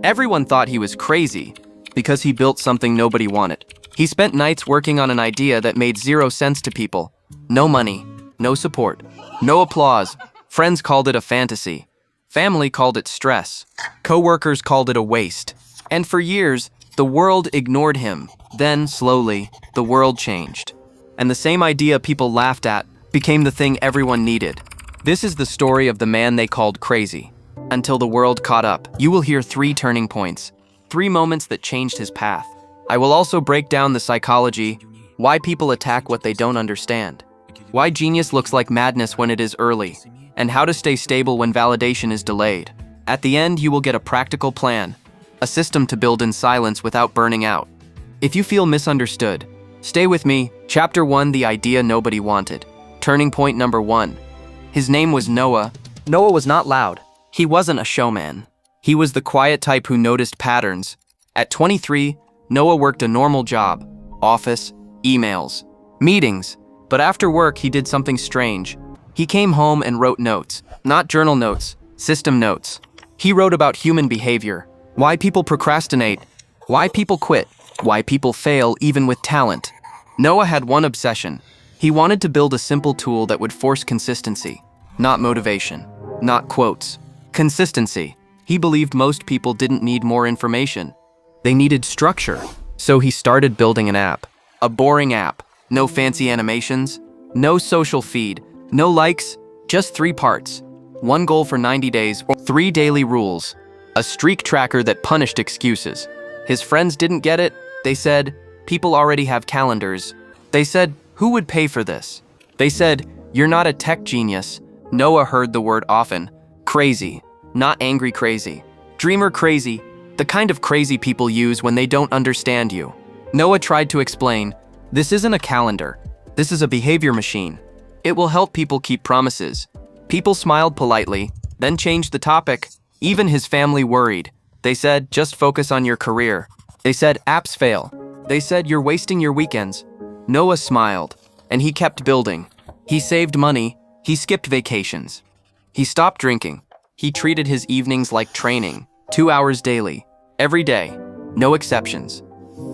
Everyone thought he was crazy because he built something nobody wanted. He spent nights working on an idea that made 0 sense to people. No money, no support, no applause. Friends called it a fantasy. Family called it stress. Co-workers called it a waste. And for years, the world ignored him. Then, slowly, the world changed. And the same idea people laughed at became the thing everyone needed. This is the story of the man they called crazy. Until the world caught up, you will hear 3 turning points, 3 moments that changed his path. I will also break down the psychology, why people attack what they don't understand, why genius looks like madness when it is early, and how to stay stable when validation is delayed. At the end, you will get a practical plan, a system to build in silence without burning out. If you feel misunderstood, stay with me. Chapter 1, the idea nobody wanted. Turning point number 1. His name was Noah. Noah was not loud. He wasn't a showman. He was the quiet type who noticed patterns. At 23, Noah worked a normal job, office, emails, meetings, but after work he did something strange. He came home and wrote notes, not journal notes, system notes. He wrote about human behavior, why people procrastinate, why people quit, why people fail even with talent. Noah had one obsession. He wanted to build a simple tool that would force consistency, not motivation, not quotes. Consistency. He believed most people didn't need more information. They needed structure. So he started building an app. A boring app. No fancy animations, no social feed, no likes, just 3 parts. 1 goal for 90 days, 3 daily rules. A streak tracker that punished excuses. His friends didn't get it. They said, people already have calendars. They said, who would pay for this? They said, you're not a tech genius. Noah heard the word often. Crazy, not angry crazy. Dreamer crazy, the kind of crazy people use when they don't understand you. Noah tried to explain, this isn't a calendar. This is a behavior machine. It will help people keep promises. People smiled politely, then changed the topic. Even his family worried. They said, just focus on your career. They said, apps fail. They said, you're wasting your weekends. Noah smiled, and he kept building. He saved money. He skipped vacations. He stopped drinking. He treated his evenings like training, 2 hours daily, every day, no exceptions.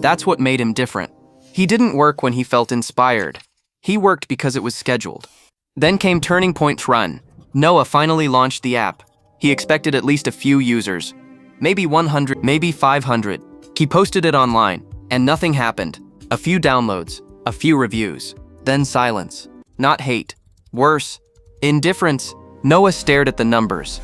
That's what made him different. He didn't work when he felt inspired. He worked because it was scheduled. Then came turning point run. Noah finally launched the app. He expected at least a few users, maybe 100, maybe 500. He posted it online, and nothing happened. A few downloads, a few reviews, then silence. Not hate. Worse, indifference. Noah stared at the numbers.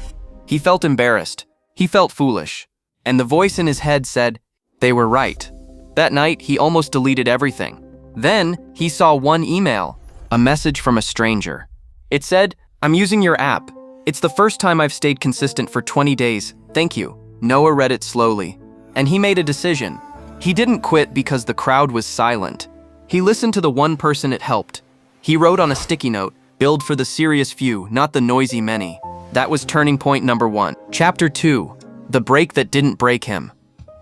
He felt embarrassed. He felt foolish. And the voice in his head said, they were right. That night, he almost deleted everything. Then, he saw one email, a message from a stranger. It said, I'm using your app. It's the first time I've stayed consistent for 20 days. Thank you. Noah read it slowly. And he made a decision. He didn't quit because the crowd was silent. He listened to the one person it helped. He wrote on a sticky note, build for the serious few, not the noisy many. That was turning point number 1. Chapter 2, the break that didn't break him.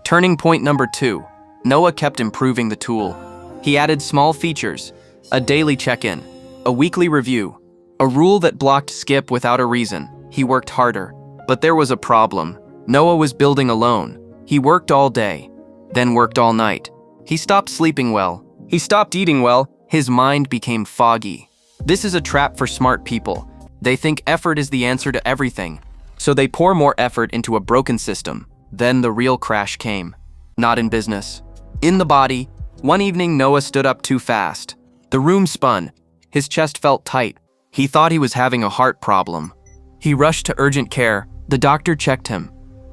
Turning point number 2, Noah kept improving the tool. He added small features, a daily check-in, a weekly review, a rule that blocked skip without a reason. He worked harder, but there was a problem. Noah was building alone. He worked all day, then worked all night. He stopped sleeping well. He stopped eating well. His mind became foggy. This is a trap for smart people. They think effort is the answer to everything, so they pour more effort into a broken system. Then the real crash came. Not in business. In the body. One evening, Noah stood up too fast. The room spun. His chest felt tight. He thought he was having a heart problem. He rushed to urgent care. The doctor checked him,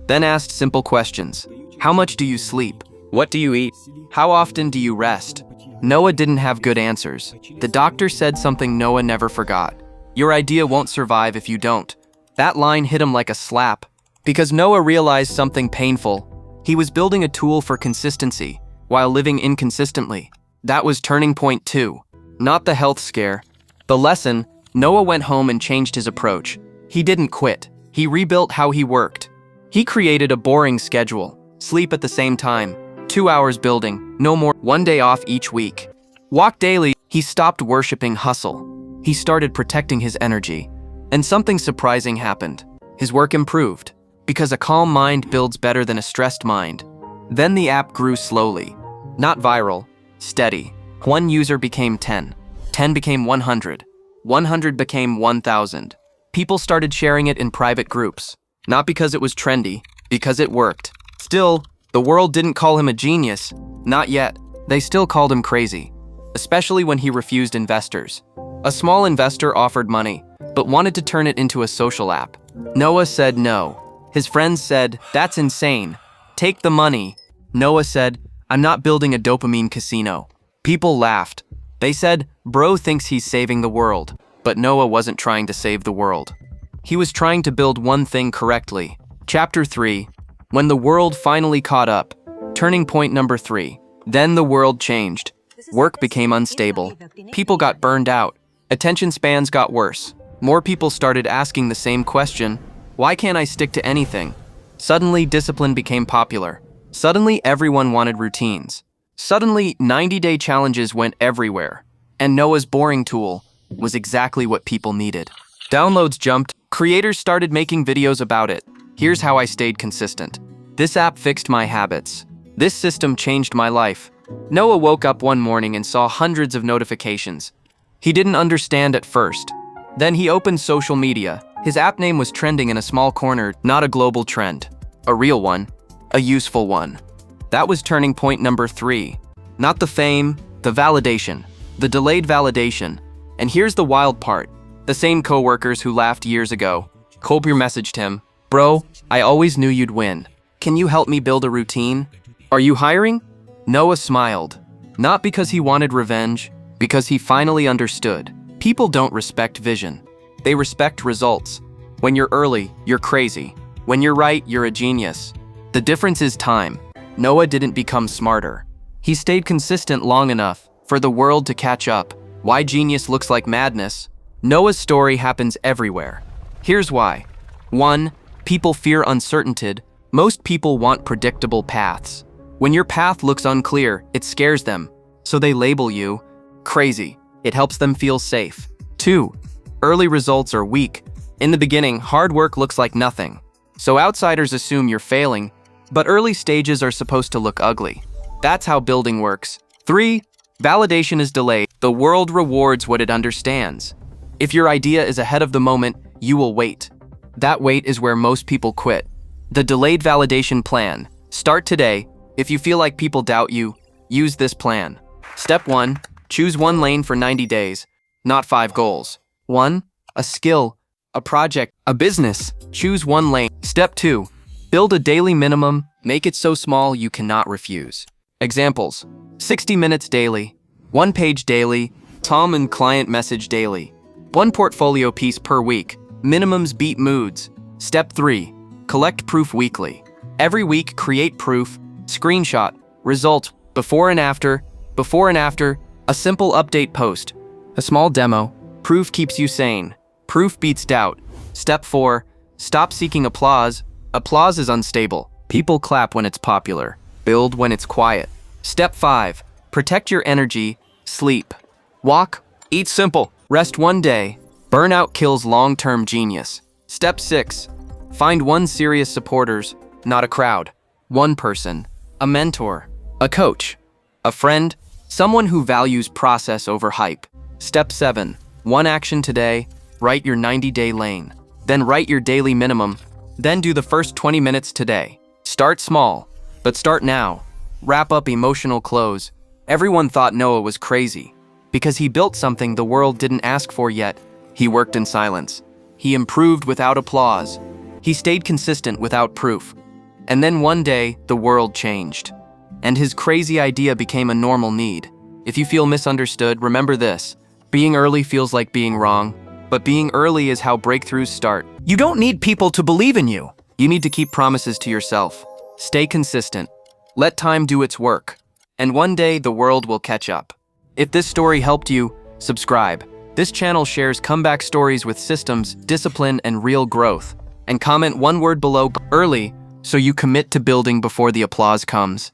then asked simple questions. How much do you sleep? What do you eat? How often do you rest? Noah didn't have good answers. The doctor said something Noah never forgot. Your idea won't survive if you don't. That line hit him like a slap, because Noah realized something painful. He was building a tool for consistency, while living inconsistently. That was turning point 2. Not the health scare. The lesson, Noah went home and changed his approach. He didn't quit. He rebuilt how he worked. He created a boring schedule. Sleep at the same time. 2 hours building, no more. 1 day off each week. Walk daily. He stopped worshiping hustle. He started protecting his energy. And something surprising happened. His work improved. Because a calm mind builds better than a stressed mind. Then the app grew slowly. Not viral, steady. 1 user became 10. 10 became 100. 100 became 1,000. People started sharing it in private groups. Not because it was trendy, because it worked. Still, the world didn't call him a genius. Not yet. They still called him crazy. Especially when he refused investors. A small investor offered money, but wanted to turn it into a social app. Noah said no. His friends said, "That's insane. Take the money." Noah said, "I'm not building a dopamine casino." People laughed. They said, "Bro thinks he's saving the world." But Noah wasn't trying to save the world. He was trying to build one thing correctly. Chapter 3. When the world finally caught up. Turning point number 3. Then the world changed. Work became unstable. People got burned out. Attention spans got worse. More people started asking the same question, why can't I stick to anything? Suddenly, discipline became popular. Suddenly, everyone wanted routines. Suddenly, 90-day challenges went everywhere. And Noah's boring tool was exactly what people needed. Downloads jumped. Creators started making videos about it. Here's how I stayed consistent. This app fixed my habits. This system changed my life. Noah woke up one morning and saw hundreds of notifications. He didn't understand at first. Then he opened social media. His app name was trending in a small corner, not a global trend. A real one. A useful one. That was turning point number 3. Not the fame, the validation. The delayed validation. And here's the wild part. The same coworkers who laughed years ago. Colbert messaged him, "Bro, I always knew you'd win. Can you help me build a routine? Are you hiring?" Noah smiled. Not because he wanted revenge, because he finally understood. People don't respect vision. They respect results. When you're early, you're crazy. When you're right, you're a genius. The difference is time. Noah didn't become smarter. He stayed consistent long enough for the world to catch up. Why genius looks like madness? Noah's story happens everywhere. Here's why. 1. People fear uncertainty. Most people want predictable paths. When your path looks unclear, it scares them. So they label you crazy. It helps them feel safe. 2. Early results are weak. In the beginning, hard work looks like nothing. So outsiders assume you're failing, but early stages are supposed to look ugly. That's how building works. 3. Validation is delayed. The world rewards what it understands. If your idea is ahead of the moment, you will wait. That wait is where most people quit. The delayed validation plan. Start today. If you feel like people doubt you, use this plan. Step 1. Choose one lane for 90 days, not 5 goals. 1. A skill, a project, a business. Choose one lane. Step 2. Build a daily minimum. Make it so small you cannot refuse. Examples. 60 minutes daily, 1 page daily, Tom and client message daily, 1 portfolio piece per week. Minimums beat moods. Step 3. Collect proof weekly. Every week, create proof, screenshot, result, before and after, a simple update post, a small demo. Proof keeps you sane. Proof beats doubt. Step 4. Stop seeking applause. Applause is unstable. People clap when it's popular. Build when it's quiet. Step 5. Protect your energy. Sleep. Walk. Eat simple. Rest one day. Burnout kills long-term genius. Step 6. Find one serious supporters, not a crowd. One person. A mentor. A coach. A friend. Someone who values process over hype. Step 7. One action today. Write your 90-day lane. Then write your daily minimum. Then do the first 20 minutes today. Start small, but start now. Wrap up emotional close. Everyone thought Noah was crazy because he built something the world didn't ask for yet. He worked in silence. He improved without applause. He stayed consistent without proof. And then one day, the world changed. And his crazy idea became a normal need. If you feel misunderstood, remember this. Being early feels like being wrong, but being early is how breakthroughs start. You don't need people to believe in you. You need to keep promises to yourself. Stay consistent. Let time do its work. And one day, the world will catch up. If this story helped you, subscribe. This channel shares comeback stories with systems, discipline, and real growth. And comment one word below early so you commit to building before the applause comes.